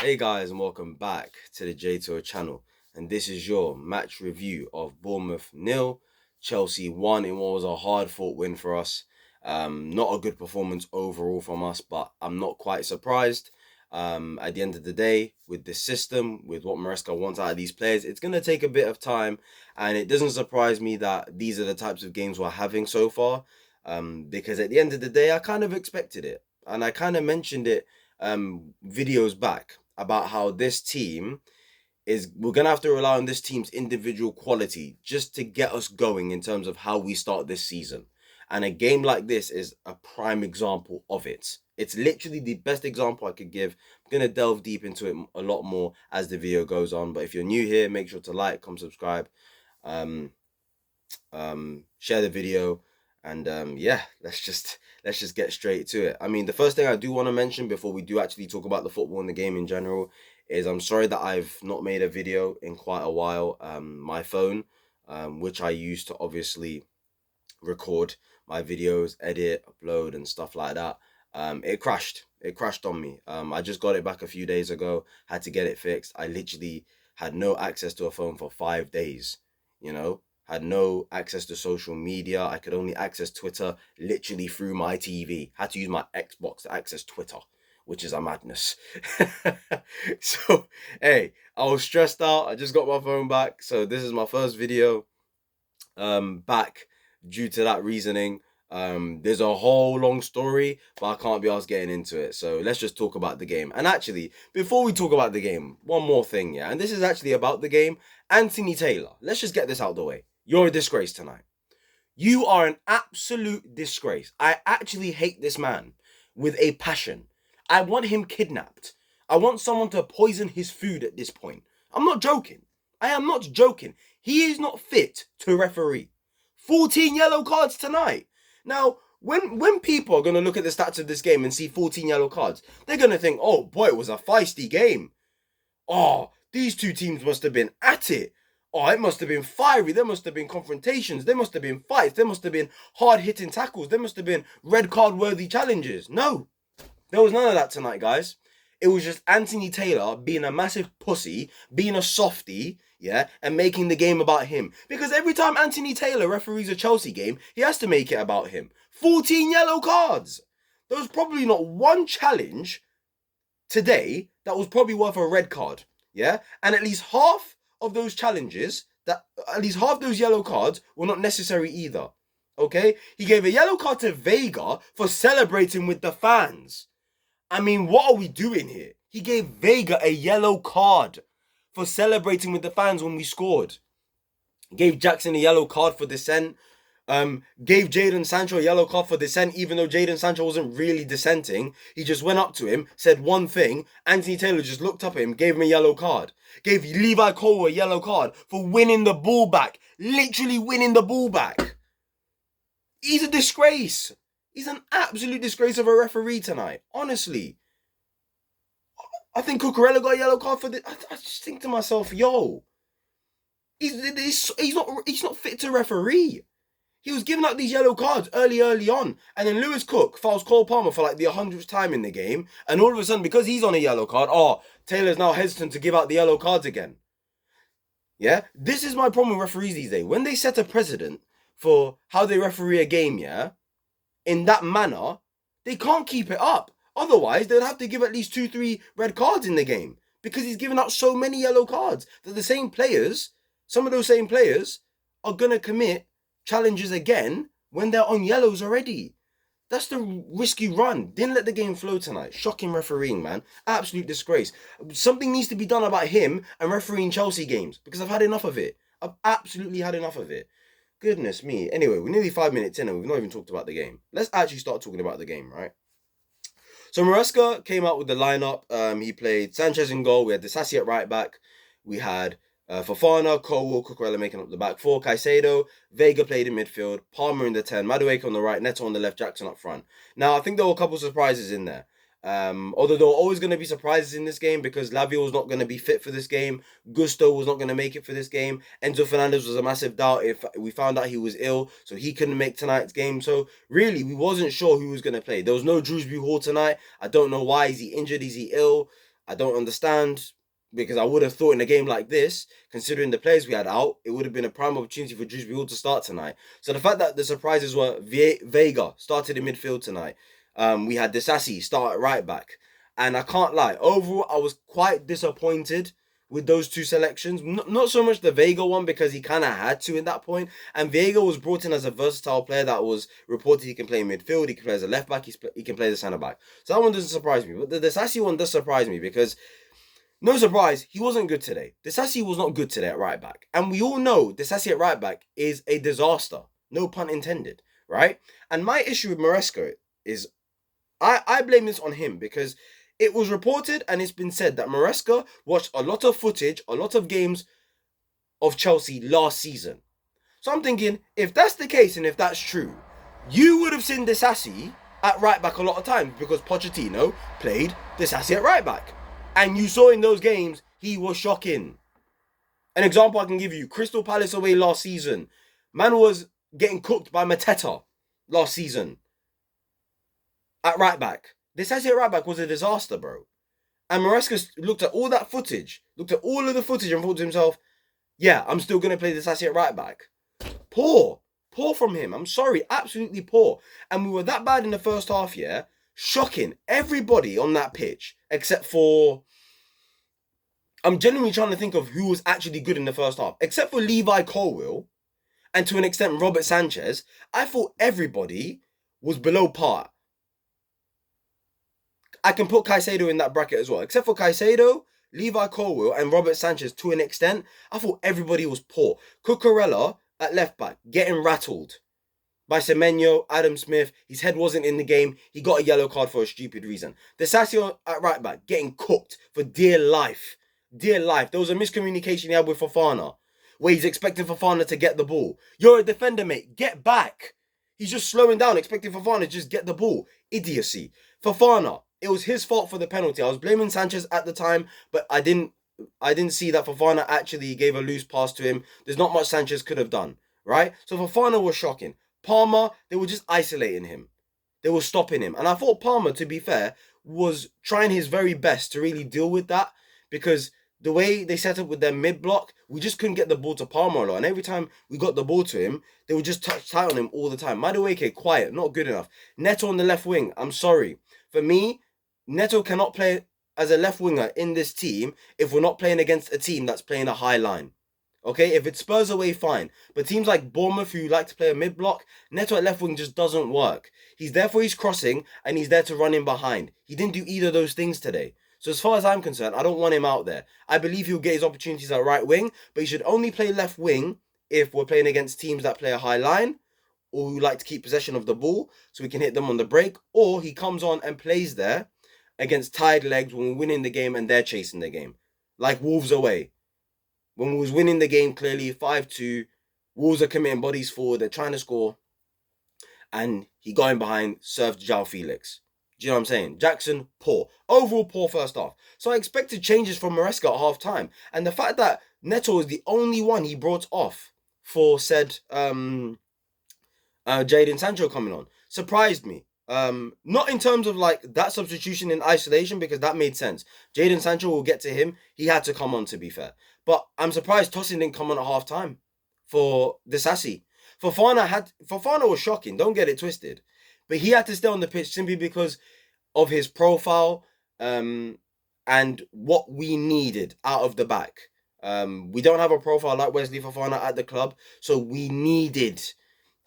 Hey guys, and welcome back to the J2O channel. And this is your match review of Bournemouth nil, Chelsea 1 in what was a hard fought win for us. Not a good performance overall from us, but I'm not quite surprised. At the end of the day, with this system, with what Maresca wants out of these players, it's going to take a bit of time. And it doesn't surprise me that these are the types of games we're having so far. Because at the end of the day, I kind of expected it. And I kind of mentioned it videos back about how this team is we're gonna have to rely on this team's individual quality just to get us going in terms of how we start this season. And a game like this is a prime example of it. It's literally the best example I could give. I'm gonna delve deep into it a lot more as the video goes on. But if you're new here, make sure to like, comment, subscribe, um, share the video, and yeah, let's just get straight to it. I mean, the first thing I do want to mention before we do actually talk about the football and the game in general is I'm sorry that I've not made a video in quite a while. My phone, which I use to obviously record my videos, edit, upload, and stuff like that. It crashed. It crashed on me. I just got it back a few days ago. Had to get it fixed. I literally had no access to a phone for 5 days. You know, had no access to social media. I could only access Twitter literally through my TV. Had to use my Xbox to access Twitter, which is a madness. So, hey, I was stressed out. I just got my phone back. So this is my first video back due to that reasoning. There's a whole long story, but I can't be asked getting into it. So let's just talk about the game. And actually, before we talk about the game, one more thing, yeah. And this is actually about the game. Anthony Taylor. Let's just get this out of the way. You're a disgrace tonight. You are an absolute disgrace. I actually hate this man with a passion. I want him kidnapped. I want someone to poison his food at this point. I'm not joking. I am not joking. He is not fit to referee. 14 yellow cards tonight. Now, when people are going to look at the stats of this game and see 14 yellow cards, they're going to think, oh boy, it was a feisty game. Oh, these two teams must have been at it. Oh, it must have been fiery. There must have been confrontations. There must have been fights. There must have been hard-hitting tackles. There must have been red card-worthy challenges. No, there was none of that tonight, guys. It was just Anthony Taylor being a massive pussy, being a softie, yeah, and making the game about him. Because every time Anthony Taylor referees a Chelsea game, he has to make it about him. 14 yellow cards. There was probably not one challenge today that was probably worth a red card, yeah? And at least half of those challenges, at least half those yellow cards were not necessary either, okay? He gave a yellow card to Vega for celebrating with the fans. I mean, what are we doing here? He gave Vega a yellow card for celebrating with the fans when we scored. Gave Jackson a yellow card for dissent. Gave Jadon Sancho a yellow card for dissent, even though Jadon Sancho wasn't really dissenting. He just went up to him, said one thing. Anthony Taylor just looked up at him, gave him a yellow card. Gave Levi Cole a yellow card for winning the ball back. Literally winning the ball back. He's a disgrace. He's an absolute disgrace of a referee tonight. Honestly. I think Cucurella got a yellow card for this. I just think to myself, yo, he's not fit to referee. He was giving out these yellow cards early on. And then Lewis Cook fouls Cole Palmer for like the 100th time in the game. And all of a sudden, because he's on a yellow card, Taylor's now hesitant to give out the yellow cards again. Yeah? This is my problem with referees these days. When they set a precedent for how they referee a game, yeah, in that manner, they can't keep it up. Otherwise, they'd have to give at least 2-3 red cards in the game. Because he's given out so many yellow cards that the same players, some of those same players, are going to commit challenges again when they're on yellows already. That's the risky run. Didn't let the game flow tonight. Shocking refereeing, man. Absolute disgrace. Something needs to be done about him and refereeing Chelsea games because I've had enough of it. I've absolutely had enough of it. Goodness me. Anyway, we're nearly 5 minutes in and we've not even talked about the game. Let's actually start talking about the game, right? So Maresca came out with the lineup. He played Sanchez in goal. We had Disasi at right back. We had Fofana, Cole, Cucurella making up the back four. Caicedo, Vega played in midfield. Palmer in the 10. Madueke on the right. Neto on the left. Jackson up front. Now, I think there were a couple of surprises in there. Although there were always going to be surprises in this game because Lavia was not going to be fit for this game. Gusto was not going to make it for this game. Enzo Fernandez was a massive doubt. If we found out he was ill, so he couldn't make tonight's game. So really, we wasn't sure who was going to play. There was no Drewsbury Hall tonight. I don't know why. Is he injured? Is he ill? I don't understand because I would have thought in a game like this, considering the players we had out, it would have been a prime opportunity for Drewsbury Hall to start tonight. So the fact that the surprises were Vega started in midfield tonight. We had Disasi start at right back. And I can't lie, overall, I was quite disappointed with those two selections. Not so much the Vega one because he kind of had to in that point. And Vega was brought in as a versatile player that was reported he can play in midfield, he can play as a left back, he can play as a centre back. So that one doesn't surprise me. But the Disasi one does surprise me because no surprise, he wasn't good today. Disasi was not good today at right back. And we all know Disasi at right back is a disaster. No pun intended, right? And my issue with Maresca is I blame this on him because it was reported and it's been said that Maresca watched a lot of footage, a lot of games of Chelsea last season. So I'm thinking, if that's the case and if that's true, you would have seen Disasi at right back a lot of times because Pochettino played Disasi at right back. And you saw in those games, he was shocking. An example I can give you, Crystal Palace away last season. Man was getting cooked by Mateta last season. At right back. Disasi at right back was a disaster, bro. And Maresca looked at all that footage, looked at all of the footage and thought to himself, yeah, I'm still going to play Disasi at right back. Poor. Poor from him. I'm sorry. Absolutely poor. And we were that bad in the first half, yeah? Shocking. Everybody on that pitch, except for... I'm genuinely trying to think of who was actually good in the first half. Except for Levi Colwill, and to an extent Robert Sanchez, I thought everybody was below par. I can put Caicedo in that bracket as well. Except for Caicedo, Levi Colwill, and Robert Sanchez to an extent, I thought everybody was poor. Cucurella at left back, getting rattled by Semenyo, Adam Smith. His head wasn't in the game. He got a yellow card for a stupid reason. Desasio at right back, getting cooked for dear life. Dear life. There was a miscommunication he had with Fofana, where he's expecting Fofana to get the ball. You're a defender, mate. Get back. He's just slowing down, expecting Fofana to just get the ball. Idiocy. Fofana, it was his fault for the penalty. I was blaming Sanchez at the time, but I didn't see that Fofana actually gave a loose pass to him. There's not much Sanchez could have done, right? So Fofana was shocking. Palmer, they were just isolating him. They were stopping him. And I thought Palmer, to be fair, was trying his very best to really deal with that because the way they set up with their mid-block, we just couldn't get the ball to Palmer a lot. And every time we got the ball to him, they would just touch tight on him all the time. Madueke, quiet, not good enough. Neto on the left wing, I'm sorry. For me, Neto cannot play as a left winger in this team if we're not playing against a team that's playing a high line. Okay, if it Spurs away, fine. But teams like Bournemouth, who like to play a mid-block, Neto at left wing just doesn't work. He's there for his crossing, and he's there to run in behind. He didn't do either of those things today. So as far as I'm concerned, I don't want him out there. I believe he'll get his opportunities at right wing, but he should only play left wing if we're playing against teams that play a high line, or who like to keep possession of the ball, so we can hit them on the break, or he comes on and plays there against tired legs when we're winning the game and they're chasing the game. Like Wolves away. When we was winning the game clearly 5-2, Wolves are committing bodies forward, they're trying to score, and he got in behind, served João Felix. Do you know what I'm saying? Jackson, poor. Overall, poor first half. So I expected changes from Maresca at half time. And the fact that Neto is the only one he brought off for said Jadon Sancho coming on surprised me. Not in terms of like that substitution in isolation because that made sense. Jadon Sancho, will get to him. He had to come on, to be fair. But I'm surprised Tosin didn't come on at half time for Disasi. Fofana was shocking. Don't get it twisted, but he had to stay on the pitch simply because of his profile and what we needed out of the back. We don't have a profile like Wesley Fofana at the club, so we needed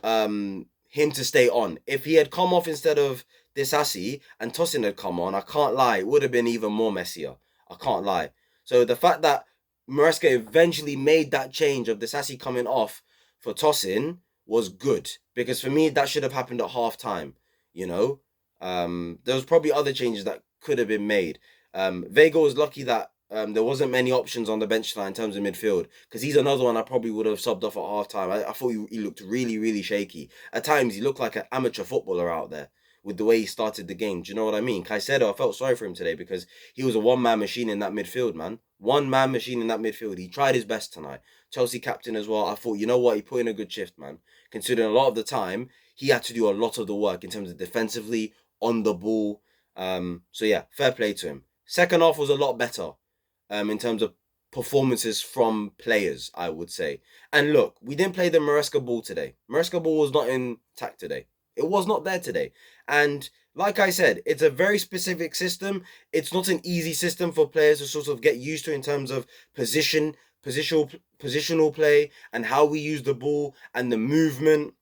him to stay on. If he had come off instead of Disasi and Tosin had come on, I can't lie, it would have been even more messier. I can't lie. So the fact that Maresca eventually made that change of Disasi coming off for Tosin was good. Because for me, that should have happened at half time. You know? There was probably other changes that could have been made. Vega was lucky that there wasn't many options on the bench line in terms of midfield. Because he's another one I probably would have subbed off at half time. I thought he looked really, really shaky. At times, he looked like an amateur footballer out there with the way he started the game. Do you know what I mean? Caicedo, I felt sorry for him today because he was a one-man machine in that midfield, man. One-man machine in that midfield. He tried his best tonight. Chelsea captain as well. I thought, you know what? He put in a good shift, man. Considering a lot of the time, he had to do a lot of the work in terms of defensively, on the ball. So yeah, fair play to him. Second half was a lot better in terms of performances from players, I would say. And look, we didn't play the Maresca ball today. Maresca ball was not intact today. It was not there today. And like I said, it's a very specific system. It's not an easy system for players to sort of get used to in terms of positional play, and how we use the ball and the movement.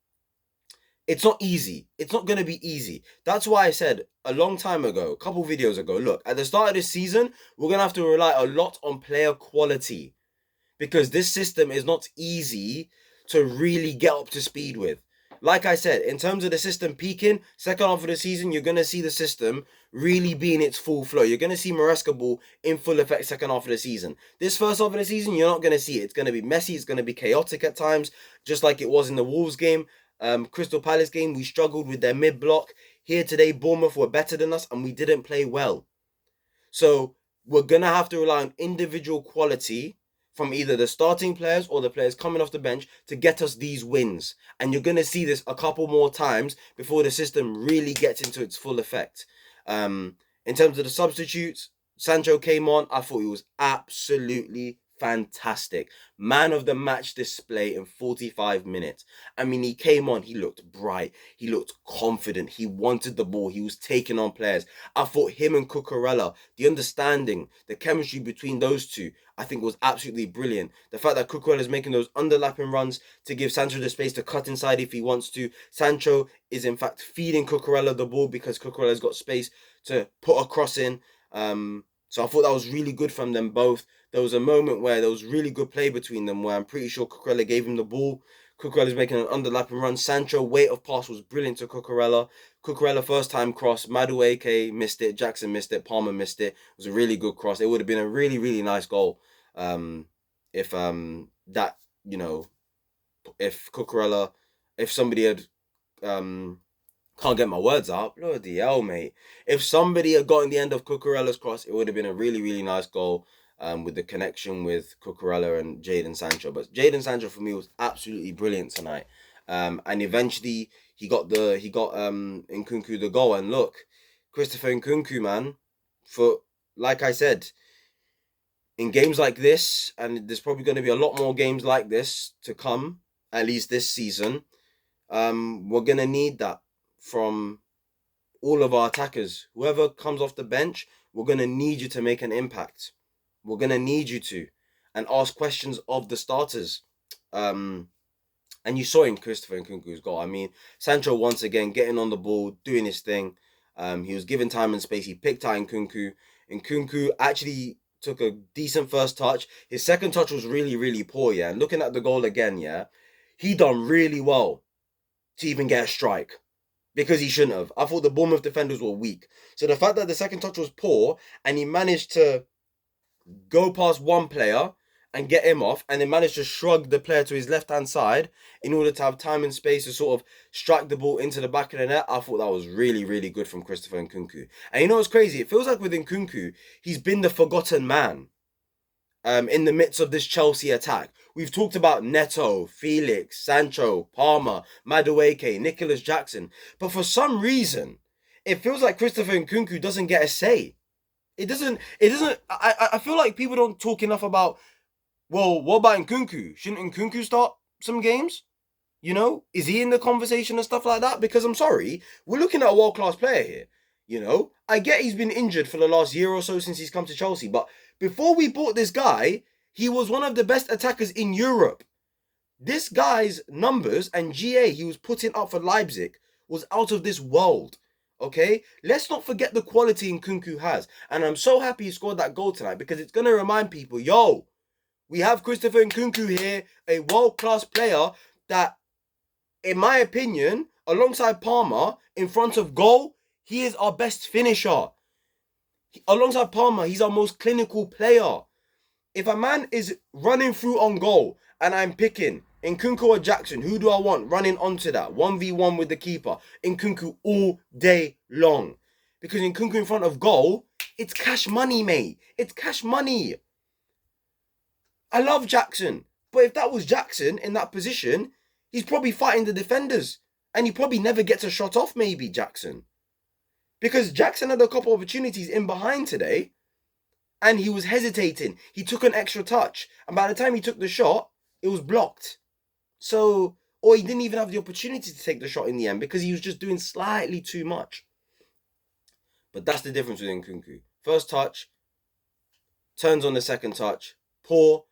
It's not easy. It's not going to be easy. That's why I said a long time ago, a couple videos ago, look, at the start of this season, we're going to have to rely a lot on player quality, because this system is not easy to really get up to speed with. Like I said, in terms of the system peaking, second half of the season, you're going to see the system really be in its full flow. You're going to see Maresca ball in full effect second half of the season. This first half of the season, you're not going to see it. It's going to be messy. It's going to be chaotic at times, just like it was in the Wolves game. Crystal Palace game, we struggled with their mid block. Here today, Bournemouth were better than us and we didn't play well. So we're going to have to rely on individual quality from either the starting players or the players coming off the bench to get us these wins. And you're going to see this a couple more times before the system really gets into its full effect. In terms of the substitutes, Sancho came on. I thought he was absolutely fantastic. Man of the match display in 45 minutes. I mean, he came on, he looked bright, he looked confident, he wanted the ball, he was taking on players. I thought him and Cucurella, the understanding, the chemistry between those two, I think was absolutely brilliant. The fact that Cucurella is making those underlapping runs to give Sancho the space to cut inside if he wants to. Sancho is in fact feeding Cucurella the ball because Cucurella's got space to put a cross in. So I thought that was really good from them both. There was a moment where there was really good play between them where I'm pretty sure Cucurella gave him the ball. Cucurella's making an underlapping run. Sancho, weight of pass was brilliant to Cucurella. Cucurella first time cross. Madueke missed it. Jackson missed it. Palmer missed it. It was a really good cross. It would have been a really, really nice goal if that, you know, if Cucurella, if somebody had can't get my words out. Bloody hell, mate. If somebody had gotten the end of Cucurella's cross, it would have been a really, really nice goal with the connection with Cucurella and Jadon Sancho. But Jadon Sancho, for me, was absolutely brilliant tonight. And eventually, he got Nkunku the goal. And look, Christopher Nkunku, man, for, like I said, in games like this, and there's probably going to be a lot more games like this to come, at least this season, we're going to need that from all of our attackers. Whoever comes off the bench, we're going to need you to make an impact. We're going to need you to. And ask questions of the starters. And you saw in Christopher Nkunku's goal. I mean, Sancho once again getting on the ball, doing his thing. He was given time and space. He picked out Nkunku. Nkunku actually took a decent first touch. His second touch was really, really poor, yeah. And looking at the goal again, yeah, he done really well to even get a strike. Because he shouldn't have. I thought the Bournemouth defenders were weak. So the fact that the second touch was poor and he managed to go past one player and get him off and then managed to shrug the player to his left-hand side in order to have time and space to sort of strike the ball into the back of the net, I thought that was really, really good from Christopher Nkunku. And you know what's crazy? It feels like with Nkunku, he's been the forgotten man. In the midst of this Chelsea attack. We've talked about Neto, Felix, Sancho, Palmer, Madueke, Nicholas Jackson. But for some reason, it feels like Christopher Nkunku doesn't get a say. It doesn't, I feel like people don't talk enough about, well, what about Nkunku? Shouldn't Nkunku start some games? You know, is he in the conversation and stuff like that? Because I'm sorry, we're looking at a world-class player here. You know, I get he's been injured for the last year or so since he's come to Chelsea, but before we bought this guy, he was one of the best attackers in Europe. This guy's numbers and GA he was putting up for Leipzig was out of this world. Okay? Let's not forget the quality Nkunku has. And I'm so happy he scored that goal tonight because it's going to remind people, yo, we have Christopher Nkunku here, a world-class player that, in my opinion, alongside Palmer, in front of goal, he is our best finisher. Alongside Palmer, he's our most clinical player. If a man is running through on goal and I'm picking Nkunku or Jackson, who do I want running onto that? 1v1 with the keeper. Nkunku all day long. Because Nkunku in front of goal, it's cash money, mate. It's cash money. I love Jackson. But if that was Jackson in that position, he's probably fighting the defenders. And he probably never gets a shot off, maybe, Jackson. Because Jackson had a couple opportunities in behind today and he was hesitating. He took an extra touch, and by the time he took the shot, it was blocked. So, or he didn't even have the opportunity to take the shot in the end because he was just doing slightly too much. But that's the difference with Nkunku. First touch, turns on the second touch, poor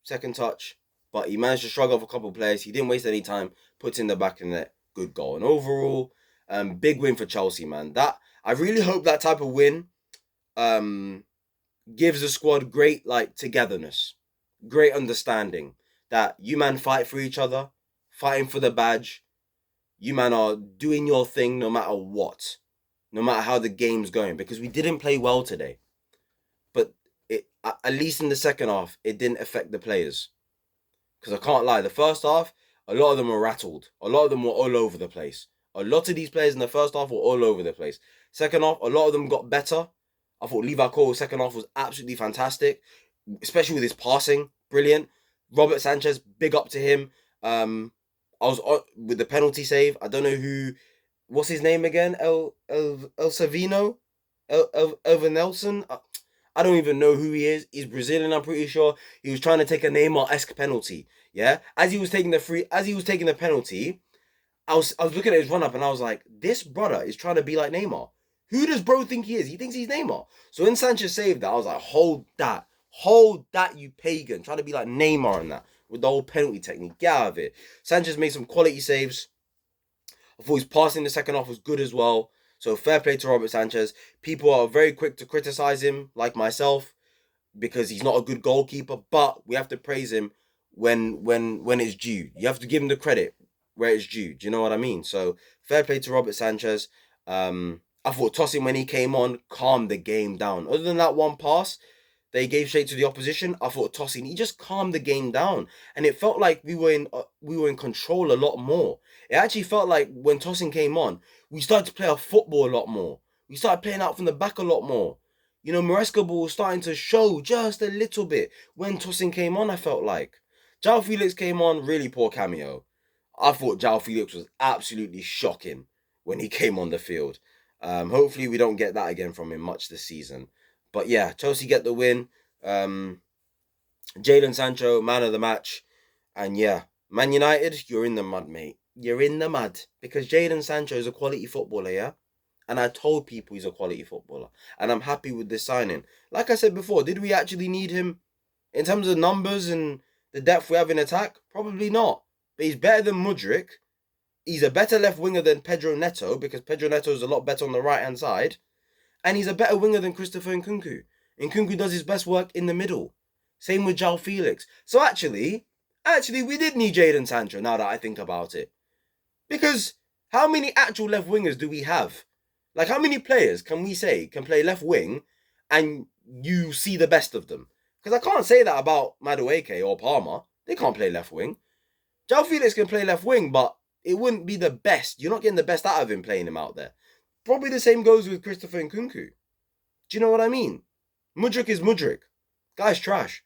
second touch, but he managed to shrug off a couple of players. He didn't waste any time, puts in the back of the net, good goal. And overall, big win for Chelsea, man. That I really hope that type of win gives the squad great like togetherness, great understanding that you man fight for each other, fighting for the badge. You man are doing your thing no matter what, no matter how the game's going. Because we didn't play well today, but at least in the second half, it didn't affect the players. Because I can't lie, the first half, a lot of them were rattled. A lot of them were all over the place. A lot of these players in the first half were all over the place. Second half, a lot of them got better. I thought Levi Cole's second half was absolutely fantastic, especially with his passing, brilliant. Robert Sanchez, big up to him. I was with the penalty save. I don't know what's his name again? El Savino, Elva Nelson. I don't even know who he is. He's Brazilian, I'm pretty sure. He was trying to take a Neymar-esque penalty. Yeah, as he was taking the penalty, I was looking at his run up and I was like, this brother is trying to be like Neymar. Who does bro think he is? He thinks he's Neymar. So when Sanchez saved that, I was like, hold that, you pagan. Trying to be like Neymar and that with the whole penalty technique. Get out of it. Sanchez made some quality saves. I thought his passing in the second half was good as well. So fair play to Robert Sanchez. People are very quick to criticize him, like myself, because he's not a good goalkeeper. But we have to praise him when it's due. You have to give him the credit where it's due. Do you know what I mean? So fair play to Robert Sanchez. I thought Tosin, when he came on, calmed the game down. Other than that one pass they gave straight to the opposition, I thought Tosin, he just calmed the game down, and it felt like we were in control a lot more. It actually felt like when Tosin came on, we started to play our football a lot more. We started playing out from the back a lot more. You know, Maresca ball was starting to show just a little bit when Tosin came on. I felt like João Felix came on, really poor cameo. I thought João Felix was absolutely shocking when he came on the field. Hopefully we don't get that again from him much this season. But yeah, Chelsea get the win. Jadon Sancho, man of the match. And yeah, Man United, you're in the mud, mate. You're in the mud. Because Jadon Sancho is a quality footballer, yeah? And I told people he's a quality footballer. And I'm happy with this signing. Like I said before, did we actually need him in terms of numbers and the depth we have in attack? Probably not. But he's better than Mudryk. He's a better left winger than Pedro Neto, because Pedro Neto is a lot better on the right-hand side. And he's a better winger than Christopher Nkunku. Nkunku does his best work in the middle. Same with João Felix. So actually, we did need Jadon Sancho, now that I think about it. Because how many actual left wingers do we have? Like, how many players can we say can play left wing and you see the best of them? Because I can't say that about Madueke or Palmer. They can't play left wing. João Felix can play left wing, but it wouldn't be the best. You're not getting the best out of him playing him out there. Probably the same goes with Christopher Nkunku. Do you know what I mean? Mudryk is Mudryk. Guy's trash.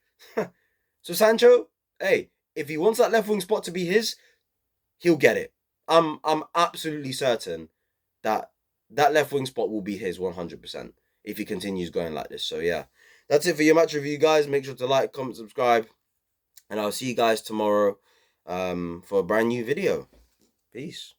So Sancho, hey, if he wants that left wing spot to be his, he'll get it. I'm absolutely certain that left wing spot will be his 100% if he continues going like this. So yeah, that's it for your match review, guys. Make sure to like, comment, subscribe, and I'll see you guys tomorrow for a brand new video. Peace.